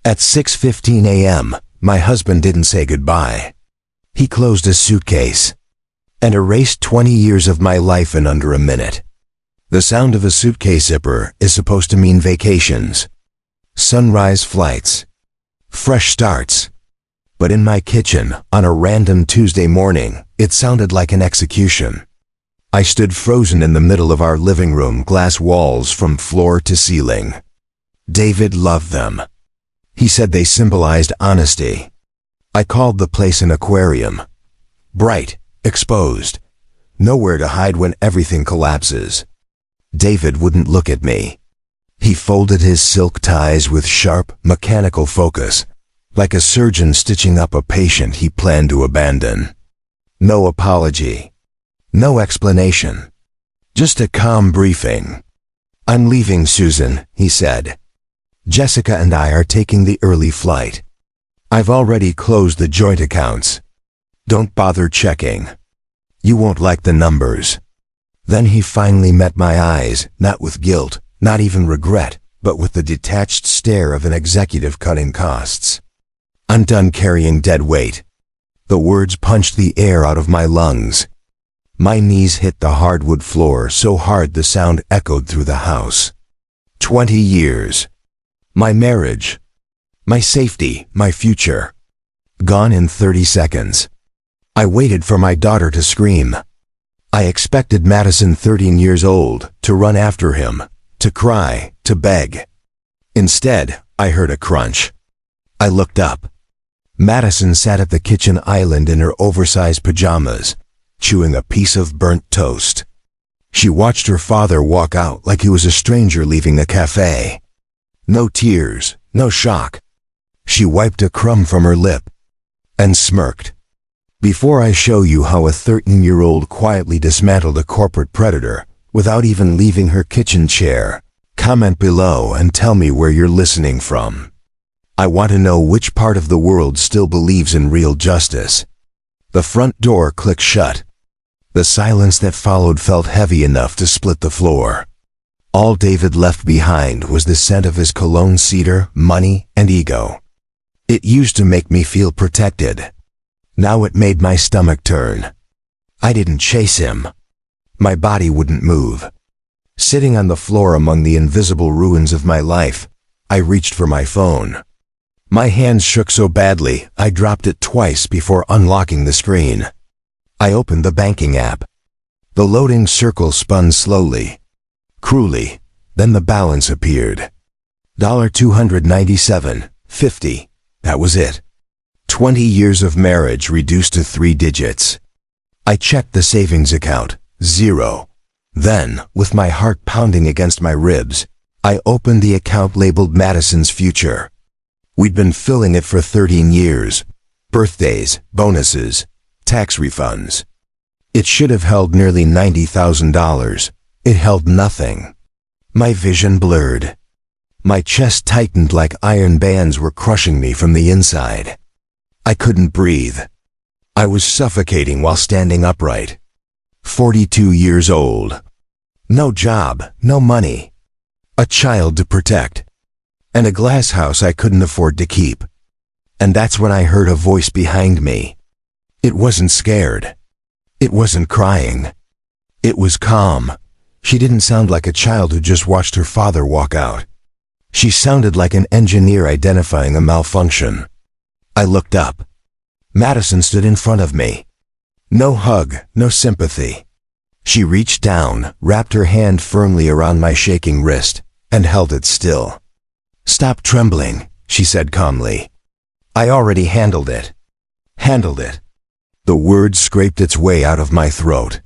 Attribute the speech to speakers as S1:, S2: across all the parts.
S1: At 6:15 a.m., my husband didn't say goodbye. He closed his suitcase and erased 20 years of my life in under a minute. The sound of a suitcase zipper is supposed to mean vacations, sunrise flights, fresh starts. But in my kitchen, on a random Tuesday morning, it sounded like an execution. I stood frozen in the middle of our living room, glass walls from floor to ceiling. David loved them. He said they symbolized honesty. I called the place an aquarium. Bright, exposed, nowhere to hide when everything collapses. David wouldn't look at me. He folded his silk ties with sharp, mechanical focus, like a surgeon stitching up a patient he planned to abandon. No apology. No explanation. Just a calm briefing. "I'm leaving, Susan," he said. "Jessica and I are taking the early flight. I've already closed the joint accounts. Don't bother checking. You won't like the numbers." Then he finally met my eyes, not with guilt, not even regret, but with the detached stare of an executive cutting costs. "I'm done carrying dead weight." The words punched the air out of my lungs. My knees hit the hardwood floor so hard the sound echoed through the house. 20 years. My marriage. My safety, my future. Gone in 30 seconds. I waited for my daughter to scream. I expected Madison, 13 years old, to run after him, to cry, to beg. Instead, I heard a crunch. I looked up. Madison sat at the kitchen island in her oversized pajamas, chewing a piece of burnt toast. She watched her father walk out like he was a stranger leaving a cafe. No tears, no shock. She wiped a crumb from her lip and smirked. Before I show you how a 13-year-old quietly dismantled a corporate predator without even leaving her kitchen chair, comment below and tell me where you're listening from. I want to know which part of the world still believes in real justice. The front door clicked shut. The silence that followed felt heavy enough to split the floor. All David left behind was the scent of his cologne, cedar, money, and ego. It used to make me feel protected. Now it made my stomach turn. I didn't chase him. My body wouldn't move. Sitting on the floor among the invisible ruins of my life, I reached for my phone. My hands shook so badly, I dropped it twice before unlocking the screen. I opened the banking app. The loading circle spun slowly, cruelly, then the balance appeared. $297.50. That was it. 20 years of marriage reduced to 3 digits. I checked the savings account. 0. Then, with my heart pounding against my ribs, I opened the account labeled Madison's Future. We'd been filling it for 13 years. Birthdays, bonuses, tax refunds. It should have held nearly $90,000. It held nothing. My vision blurred. My chest tightened like iron bands were crushing me from the inside. I couldn't breathe. I was suffocating while standing upright. 42 years old. No job, no money. A child to protect. And a glass house I couldn't afford to keep. And that's when I heard a voice behind me. It wasn't scared. It wasn't crying. It was calm. She didn't sound like a child who just watched her father walk out. She sounded like an engineer identifying a malfunction. I looked up. Madison stood in front of me. No hug, no sympathy. She reached down, wrapped her hand firmly around my shaking wrist, and held it still. "Stop trembling," she said calmly. "I already handled it." Handled it. The word scraped its way out of my throat.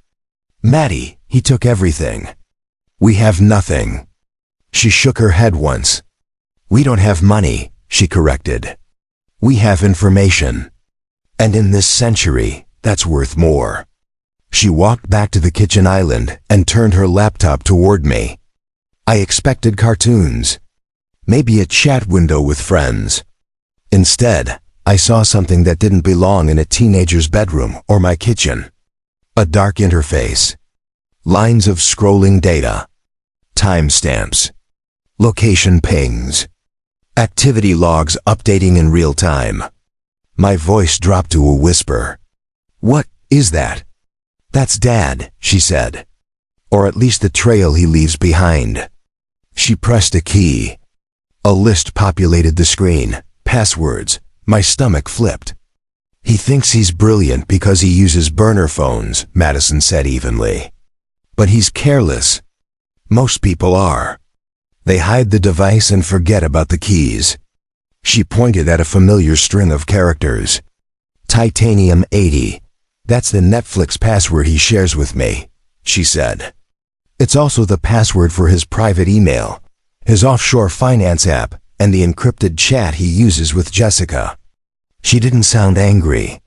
S1: "Maddie, he took everything. We have nothing." She shook her head once. "We don't have money," she corrected. "We have information. And in this century, that's worth more." She walked back to the kitchen island and turned her laptop toward me. I expected cartoons. Maybe a chat window with friends. Instead, I saw something that didn't belong in a teenager's bedroom or my kitchen. A dark interface. Lines of scrolling data. Timestamps. Location pings. Activity logs updating in real time. My voice dropped to a whisper. "What is that?" "That's Dad," she said. "Or at least the trail he leaves behind." She pressed a key. A list populated the screen. Passwords. My stomach flipped. "He thinks he's brilliant because he uses burner phones," Madison said evenly. "But he's careless. Most people are. They hide the device and forget about the keys." She pointed at a familiar string of characters. "Titanium 80. That's the Netflix password he shares with me," she said. "It's also the password for his private email, his offshore finance app, and the encrypted chat he uses with Jessica." She didn't sound angry.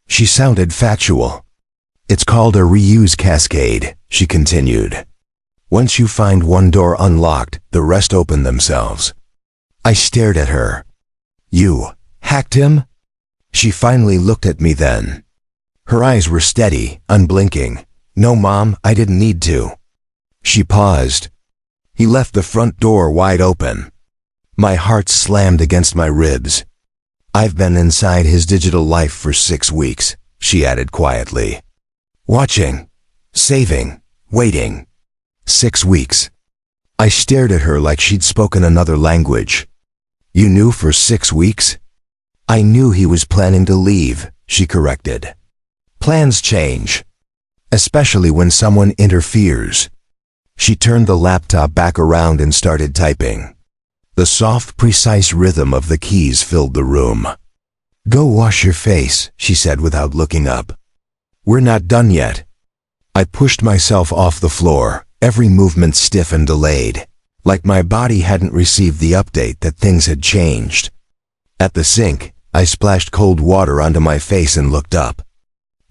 S1: She sounded factual. "It's called a reuse cascade," she continued. "Once you find one door unlocked, the rest open themselves." I stared at her. "You hacked him?" She finally looked at me then. Her eyes were steady, unblinking. "No, Mom, I didn't need to." She paused. "He left the front door wide open." My heart slammed against my ribs. "I've been inside his digital life for 6 weeks," she added quietly. "Watching, saving, waiting. 6 weeks." I stared at her like she'd spoken another language. "You knew for 6 weeks?" "I knew he was planning to leave," she corrected. "Plans change, especially when someone interferes." She turned the laptop back around and started typing. The soft, precise rhythm of the keys filled the room. "Go wash your face," she said without looking up. "We're not done yet." I pushed myself off the floor, every movement stiff and delayed, like my body hadn't received the update that things had changed. At the sink, I splashed cold water onto my face and looked up.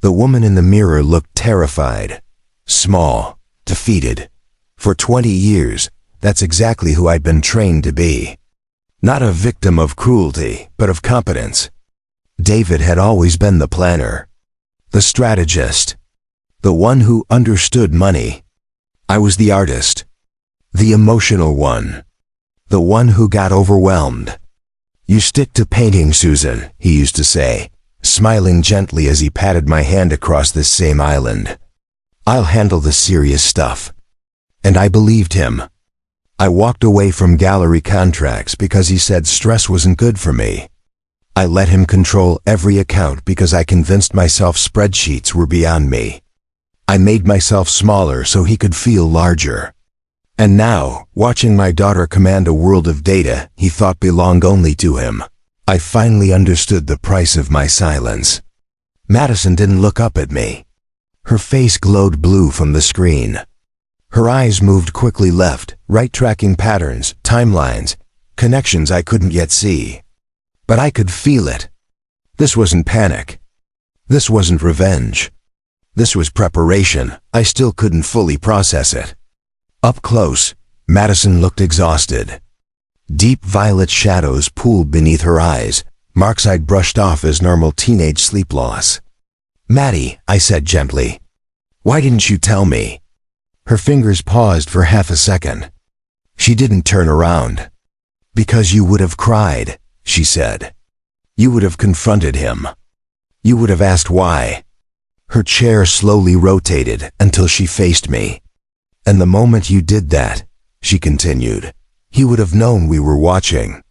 S1: The woman in the mirror looked terrified, small, defeated. For 20 years, that's exactly who I'd been trained to be. Not a victim of cruelty, but of competence. David had always been the planner, the strategist, the one who understood money. I was the artist, the emotional one, the one who got overwhelmed. "You stick to painting, Susan," he used to say, smiling gently as he patted my hand across this same island. "I'll handle the serious stuff." And I believed him. I walked away from gallery contracts because he said stress wasn't good for me. I let him control every account because I convinced myself spreadsheets were beyond me. I made myself smaller so he could feel larger. And now, watching my daughter command a world of data he thought belonged only to him, I finally understood the price of my silence. Madison didn't look up at me. Her face glowed blue from the screen. Her eyes moved quickly left, right, tracking patterns, timelines, connections I couldn't yet see. But I could feel it. This wasn't panic. This wasn't revenge. This was preparation. I still couldn't fully process it. Up close, Madison looked exhausted. Deep violet shadows pooled beneath her eyes, marks I'd brushed off as normal teenage sleep loss. "Maddie," I said gently, "why didn't you tell me?" Her fingers paused for half a second. She didn't turn around. "Because you would have cried," she said. "You would have confronted him. You would have asked why." Her chair slowly rotated until she faced me. "And the moment you did that," she continued, "he would have known we were watching.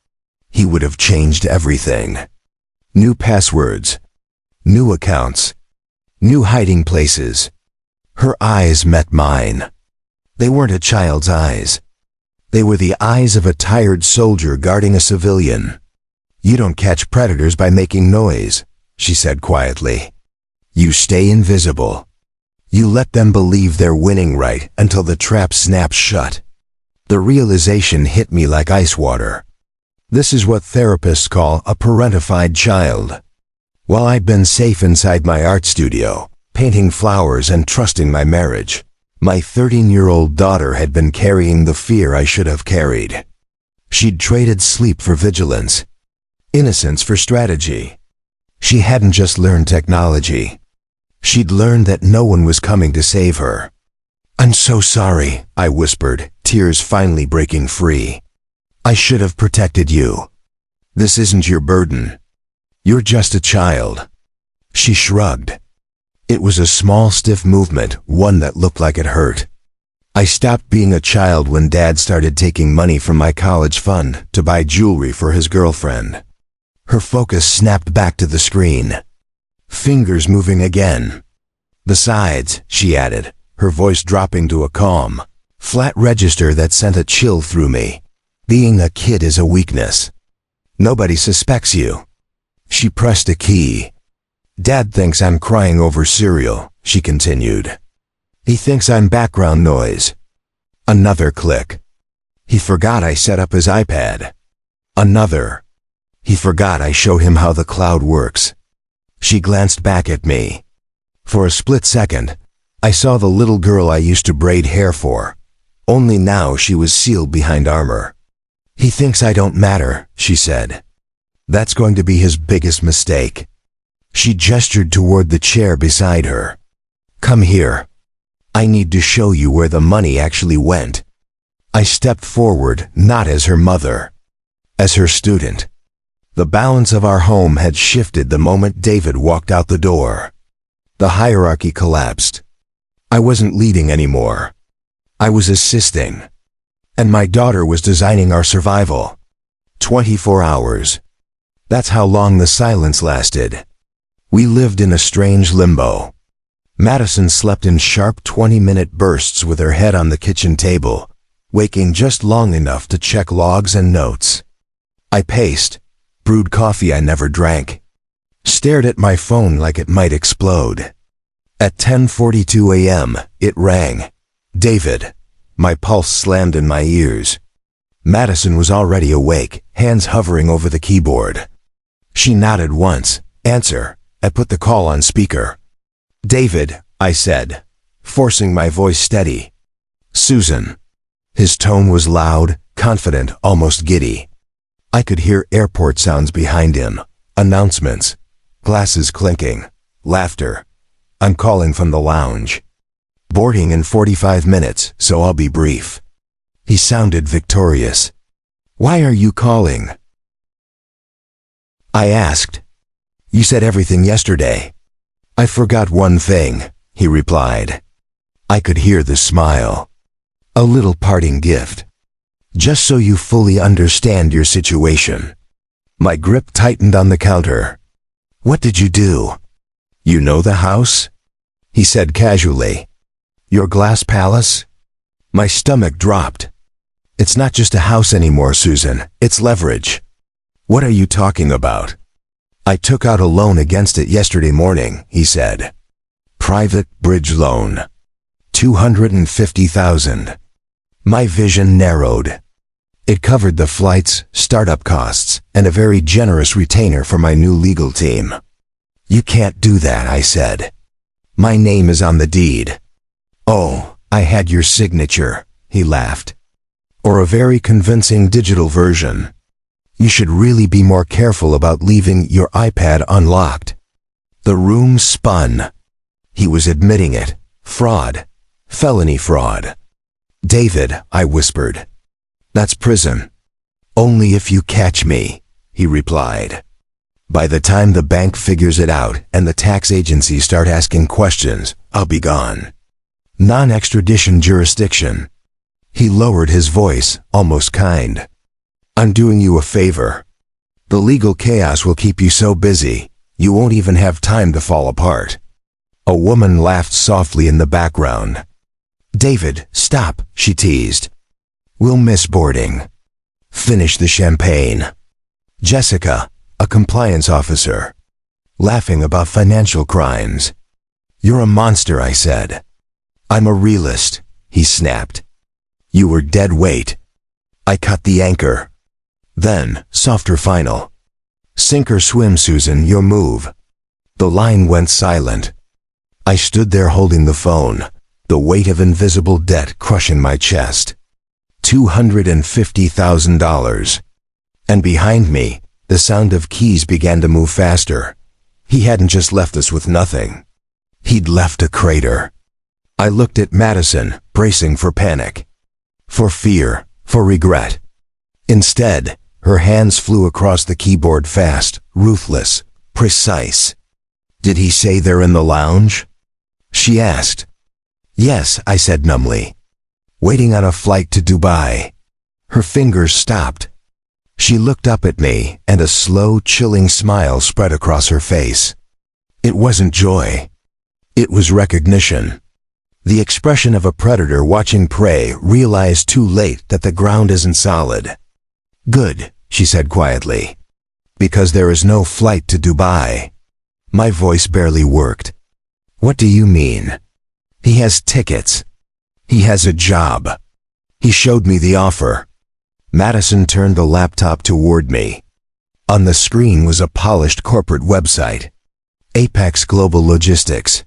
S1: He would have changed everything. New passwords, new accounts, new hiding places." Her eyes met mine. They weren't a child's eyes. They were the eyes of a tired soldier guarding a civilian. "You don't catch predators by making noise," she said quietly. "You stay invisible. You let them believe they're winning right until the trap snaps shut." The realization hit me like ice water. This is what therapists call a parentified child. While I'd been safe inside my art studio, painting flowers and trusting my marriage, my 13-year-old daughter had been carrying the fear I should have carried. She'd traded sleep for vigilance, innocence for strategy. She hadn't just learned technology. She'd learned that no one was coming to save her. "I'm so sorry," I whispered, tears finally breaking free. I should have protected you. This isn't your burden. You're just a child." She shrugged. It was a small, stiff movement, one that looked like it hurt. I stopped being a child when Dad started taking money from my college fund to buy jewelry for his girlfriend. Her focus snapped back to the screen. Fingers moving again. "Besides," she added, her voice dropping to a calm, flat register that sent a chill through me. "Being a kid is a weakness. Nobody suspects you." She pressed a key. "Dad thinks I'm crying over cereal," she continued. "He thinks I'm background noise." Another click. He forgot I set up his iPad. Another. He forgot I showed him how the cloud works. She glanced back at me. For a split second, I saw the little girl I used to braid hair for. Only now she was sealed behind armor. "He thinks I don't matter," she said. "That's going to be his biggest mistake." She gestured toward the chair beside her. "Come here. I need to show you where the money actually went." I stepped forward, not as her mother, as her student. The balance of our home had shifted the moment David walked out the door. The hierarchy collapsed. I wasn't leading anymore. I was assisting. And my daughter was designing our survival. 24 hours. That's how long the silence lasted. We lived in a strange limbo. Madison slept in sharp 20-minute bursts with her head on the kitchen table, waking just long enough to check logs and notes. I paced, brewed coffee I never drank, stared at my phone like it might explode. At 10:42 a.m., it rang. "David." My pulse slammed in my ears. Madison was already awake, hands hovering over the keyboard. She nodded once. "Answer." I put the call on speaker. "David," I said, forcing my voice steady. "Susan." His tone was loud, confident, almost giddy. I could hear airport sounds behind him, announcements, glasses clinking, laughter. "I'm calling from the lounge. Boarding in 45 minutes, so I'll be brief." He sounded victorious. "Why are you calling?" I asked. "You said everything yesterday." "I forgot one thing," he replied. I could hear the smile. "A little parting gift. Just so you fully understand your situation." My grip tightened on the counter. "What did you do?" "You know the house?" he said casually. "Your glass palace?" My stomach dropped. "It's not just a house anymore, Susan. It's leverage." "What are you talking about?" "I took out a loan against it yesterday morning," he said. "Private bridge loan. $250,000. My vision narrowed. It covered the flights, startup costs, and a very generous retainer for my new legal team." "You can't do that," I said. "My name is on the deed." "Oh, I had your signature," he laughed. "Or a very convincing digital version. You should really be more careful about leaving your iPad unlocked." The room spun. He was admitting it. Fraud. Felony fraud. "David," I whispered. "That's prison." "Only if you catch me," he replied. "By the time the bank figures it out and the tax agencies start asking questions, I'll be gone. Non-extradition jurisdiction." He lowered his voice, almost kind. "I'm doing you a favor. The legal chaos will keep you so busy, you won't even have time to fall apart." A woman laughed softly in the background. "David, stop," she teased. "We'll miss boarding. Finish the champagne." Jessica, a compliance officer, laughing about financial crimes. "You're a monster," I said. "I'm a realist," he snapped. "You were dead weight." I cut the anchor. Then, softer final. "Sink or swim, Susan, your move." The line went silent. I stood there holding the phone, the weight of invisible debt crushing my chest. $250,000. And behind me, the sound of keys began to move faster. He hadn't just left us with nothing. He'd left a crater. I looked at Madison, bracing for panic. For fear, for regret. Instead, her hands flew across the keyboard fast, ruthless, precise. "Did he say they're in the lounge?" she asked. "Yes," I said numbly. "Waiting on a flight to Dubai." Her fingers stopped. She looked up at me, and a slow, chilling smile spread across her face. It wasn't joy. It was recognition. The expression of a predator watching prey realized too late that the ground isn't solid. "Good," she said quietly. "Because there is no flight to Dubai." My voice barely worked. "What do you mean?" "He has tickets. He has a job." He showed me the offer. Madison turned the laptop toward me. On the screen was a polished corporate website. Apex Global Logistics.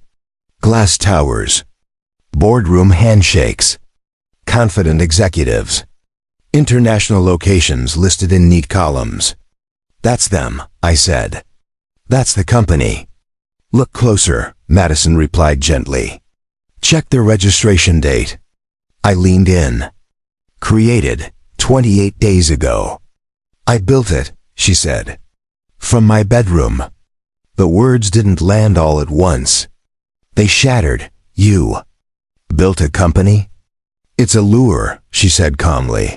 S1: Glass towers. Boardroom handshakes. Confident executives. International locations listed in neat columns. "That's them," I said. "That's the company." "Look closer," Madison replied gently. "Check their registration date." I leaned in. "Created 28 days ago." "I built it," she said. "From my bedroom." The words didn't land all at once. They shattered. "You built a company?" "It's a lure," she said calmly.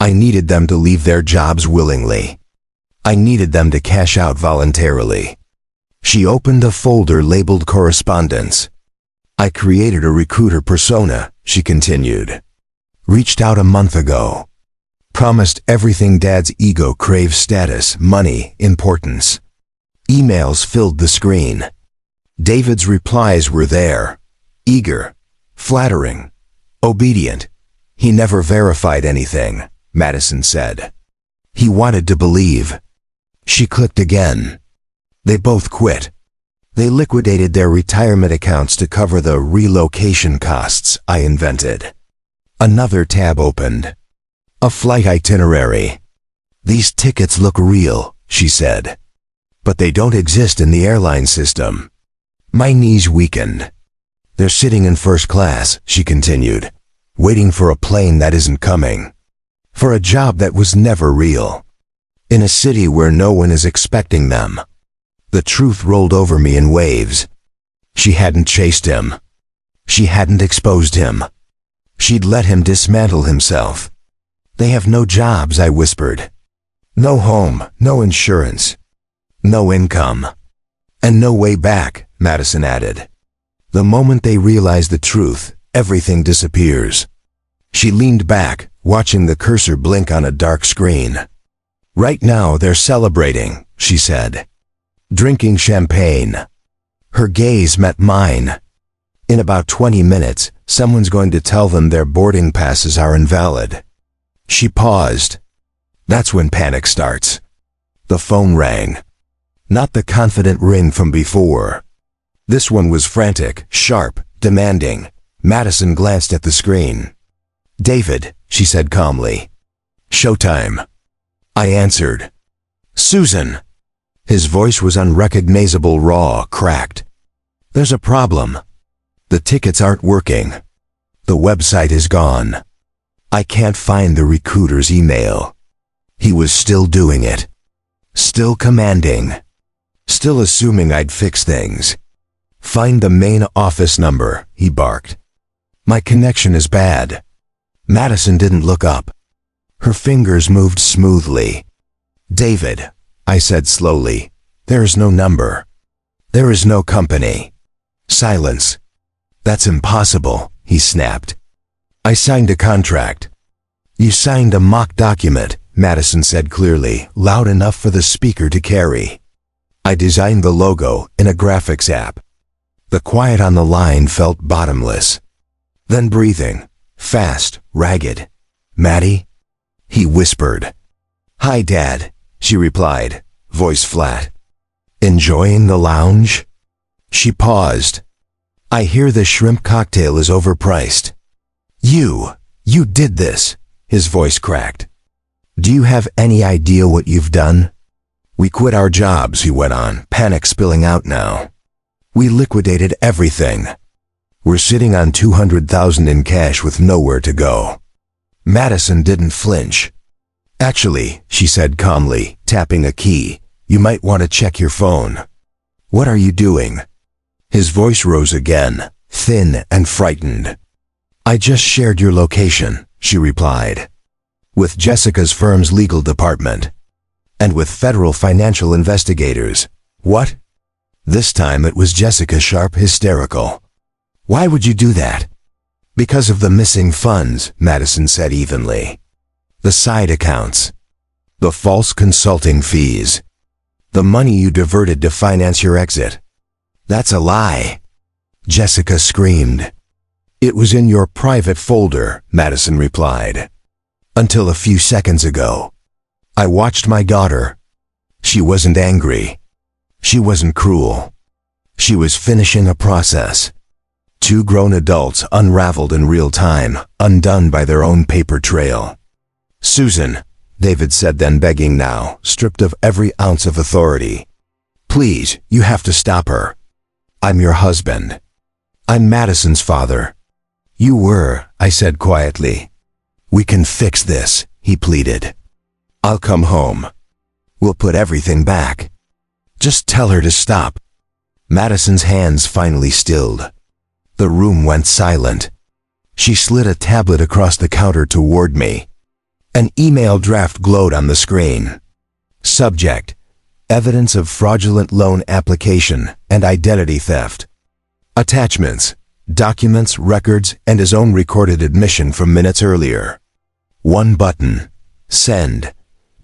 S1: "I needed them to leave their jobs willingly. I needed them to cash out voluntarily." She opened a folder labeled Correspondence. "I created a recruiter persona," she continued. "Reached out a month ago. Promised everything Dad's ego craves: status, money, importance." Emails filled the screen. David's replies were there. Eager, flattering, obedient. "He never verified anything," Madison said. "He wanted to believe." She clicked again. They both quit. They liquidated their retirement accounts to cover the relocation costs I invented. Another tab opened. A flight itinerary. "These tickets look real," she said. "But they don't exist in the airline system." My knees weakened. "They're sitting in first class," she continued, "waiting for a plane that isn't coming. For a job that was never real. In a city where no one is expecting them." The truth rolled over me in waves. She hadn't chased him. She hadn't exposed him. She'd let him dismantle himself. "They have no jobs," I whispered. "No home, no insurance, no income. And no way back," Madison added. "The moment they realize the truth, everything disappears." She leaned back, watching the cursor blink on a dark screen. "Right now they're celebrating," she said. "Drinking champagne." Her gaze met mine. "In about 20 minutes, someone's going to tell them their boarding passes are invalid." She paused. That's when panic starts. The phone rang. Not the confident ring from before. This one was frantic, sharp, demanding. Madison glanced at the screen. "David," she said calmly. "Showtime." I answered. "Susan." His voice was unrecognizable, raw, cracked. "There's a problem. The tickets aren't working. The website is gone. I can't find the recruiter's email." He was still doing it. Still commanding. Still assuming I'd fix things. "Find the main office number," he barked. "My connection is bad." Madison didn't look up. Her fingers moved smoothly. "David," I said slowly, "there is no number. There is no company." Silence. "That's impossible," he snapped. "I signed a contract." "You signed a mock document," Madison said clearly, loud enough for the speaker to carry. "I designed the logo in a graphics app." The quiet on the line felt bottomless. Then breathing, fast, ragged. "Maddie?" he whispered. "Hi, Dad," she replied, voice flat. "Enjoying the lounge?" She paused. "I hear the shrimp cocktail is overpriced." You did this," his voice cracked. "Do you have any idea what you've done?" "We quit our jobs," he went on, panic spilling out now. "We liquidated everything. We're sitting on $200,000 in cash with nowhere to go." Madison didn't flinch. Actually, she said calmly, tapping a key, you might want to check your phone. What are you doing? His voice rose again, thin and frightened. I just shared your location, she replied. With Jessica's firm's legal department. And with federal financial investigators. What? This time it was Jessica, sharp, hysterical. Why would you do that? Because of the missing funds, Madison said evenly. The side accounts. The false consulting fees. The money you diverted to finance your exit. That's a lie. Jessica screamed. It was in your private folder, Madison replied. Until a few seconds ago. I watched my daughter. She wasn't angry. She wasn't cruel. She was finishing a process. 2 grown adults unraveled in real time, undone by their own paper trail. Susan, David said, then begging now, stripped of every ounce of authority. Please, you have to stop her. I'm your husband. I'm Madison's father. You were, I said quietly. We can fix this, he pleaded. I'll come home. We'll put everything back. Just tell her to stop. Madison's hands finally stilled. The room went silent. She slid a tablet across the counter toward me. An email draft glowed on the screen. Subject: Evidence of fraudulent loan application and identity theft. Attachments: documents, records, and his own recorded admission from minutes earlier. 1 button. Send.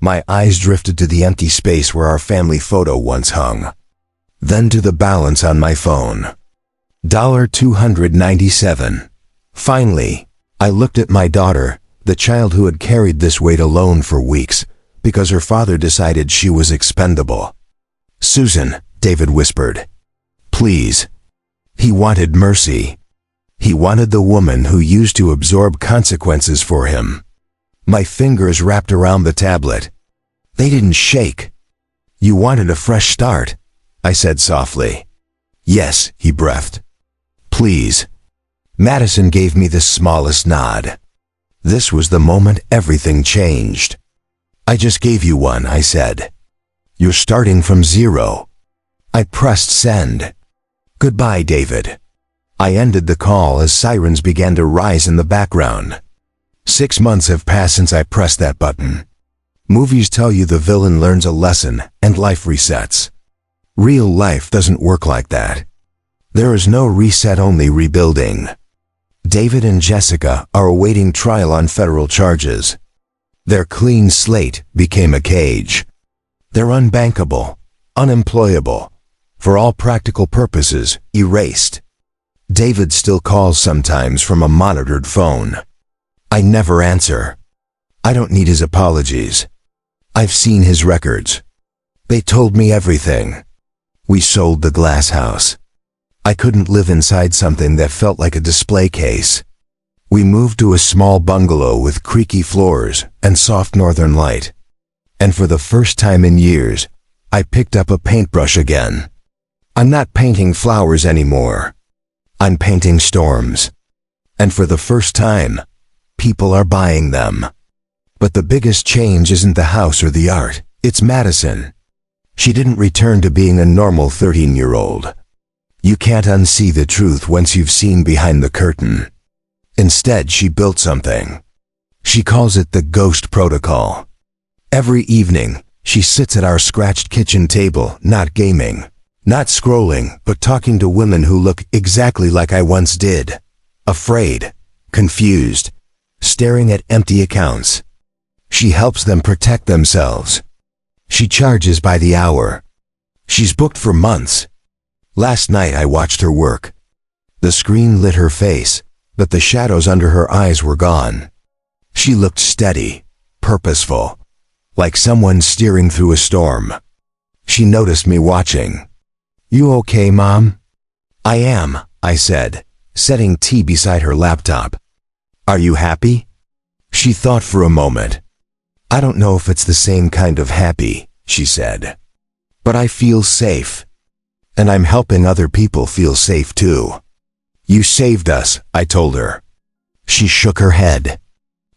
S1: My eyes drifted to the empty space where our family photo once hung. Then to the balance on my phone. $297. Finally, I looked at my daughter, the child who had carried this weight alone for weeks, because her father decided she was expendable. Susan, David whispered. Please. He wanted mercy. He wanted the woman who used to absorb consequences for him. My fingers wrapped around the tablet. They didn't shake. You wanted a fresh start, I said softly. Yes, he breathed. Please. Madison gave me the smallest nod. This was the moment everything changed. I just gave you one, I said. You're starting from 0. I pressed send. Goodbye, David. I ended the call as sirens began to rise in the background. 6 months have passed since I pressed that button. Movies tell you the villain learns a lesson and life resets. Real life doesn't work like that. There is no reset, only rebuilding. David and Jessica are awaiting trial on federal charges. Their clean slate became a cage. They're unbankable, unemployable, for all practical purposes, erased. David still calls sometimes from a monitored phone. I never answer. I don't need his apologies. I've seen his records. They told me everything. We sold the glass house. I couldn't live inside something that felt like a display case. We moved to a small bungalow with creaky floors and soft northern light. And for the first time in years, I picked up a paintbrush again. I'm not painting flowers anymore. I'm painting storms. And for the first time, people are buying them. But the biggest change isn't the house or the art, it's Madison. She didn't return to being a normal 13-year-old. You can't unsee the truth once you've seen behind the curtain. Instead, she built something. She calls it the Ghost Protocol. Every evening, she sits at our scratched kitchen table, not gaming, not scrolling, but talking to women who look exactly like I once did. Afraid, confused, staring at empty accounts. She helps them protect themselves. She charges by the hour. She's booked for months. Last night I watched her work. The screen lit her face, but the shadows under her eyes were gone. She looked steady, purposeful, like someone steering through a storm. She noticed me watching. You okay, Mom? I am, I said, setting tea beside her laptop. Are you happy? She thought for a moment. I don't know if it's the same kind of happy, she said. But I feel safe. And I'm helping other people feel safe too. You saved us, I told her. She shook her head.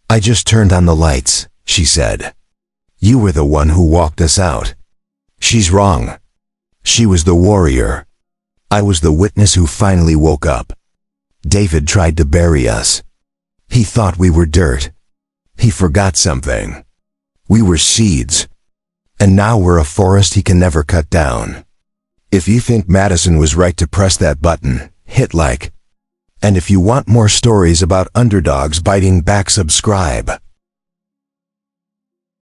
S1: I just turned on the lights, she said. You were the one who walked us out. She's wrong. She was the warrior. I was the witness who finally woke up. David tried to bury us. He thought we were dirt. He forgot something. We were seeds. And now we're a forest he can never cut down. If you think Madison was right to press that button, hit like. And if you want more stories about underdogs biting back, subscribe.